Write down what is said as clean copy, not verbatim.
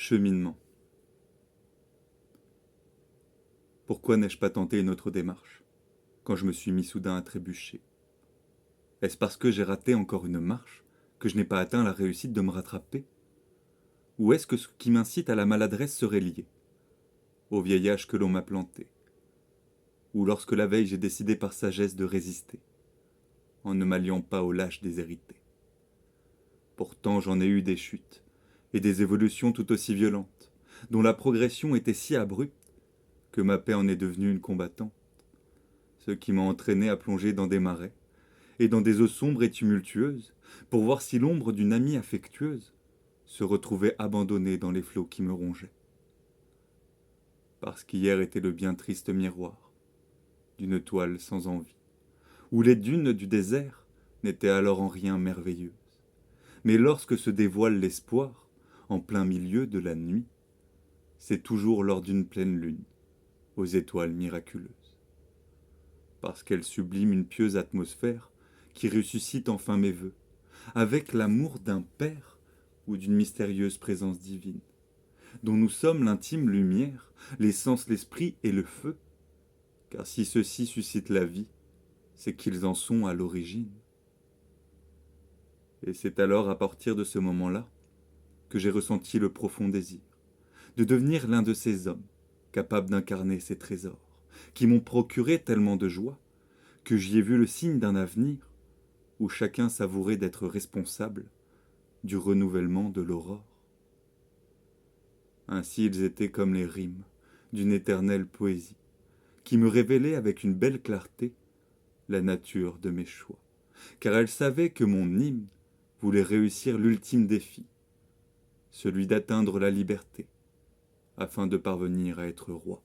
Cheminement. Pourquoi n'ai-je pas tenté une autre démarche, quand je me suis mis soudain à trébucher? Est-ce parce que j'ai raté encore une marche, que je n'ai pas atteint la réussite de me rattraper? Ou est-ce que ce qui m'incite à la maladresse serait lié au vieil âge que l'on m'a planté? Ou lorsque la veille j'ai décidé par sagesse de résister, en ne m'alliant pas aux lâches déshérités? Pourtant j'en ai eu des chutes, et des évolutions tout aussi violentes, dont la progression était si abrupte que ma paix en est devenue une combattante, ce qui m'a entraîné à plonger dans des marais, et dans des eaux sombres et tumultueuses, pour voir si l'ombre d'une amie affectueuse se retrouvait abandonnée dans les flots qui me rongeaient. Parce qu'hier était le bien triste miroir d'une toile sans envie, où les dunes du désert n'étaient alors en rien merveilleuses. Mais lorsque se dévoile l'espoir, en plein milieu de la nuit, c'est toujours lors d'une pleine lune, aux étoiles miraculeuses. Parce qu'elle sublime une pieuse atmosphère qui ressuscite enfin mes vœux, avec l'amour d'un père ou d'une mystérieuse présence divine, dont nous sommes l'intime lumière, l'essence, l'esprit et le feu, car si ceux-ci suscitent la vie, c'est qu'ils en sont à l'origine. Et c'est alors à partir de ce moment-là que j'ai ressenti le profond désir de devenir l'un de ces hommes capables d'incarner ces trésors, qui m'ont procuré tellement de joie que j'y ai vu le signe d'un avenir où chacun savourait d'être responsable du renouvellement de l'aurore. Ainsi ils étaient comme les rimes d'une éternelle poésie, qui me révélait avec une belle clarté la nature de mes choix, car elle savait que mon hymne voulait réussir l'ultime défi, celui d'atteindre la liberté, afin de parvenir à être roi.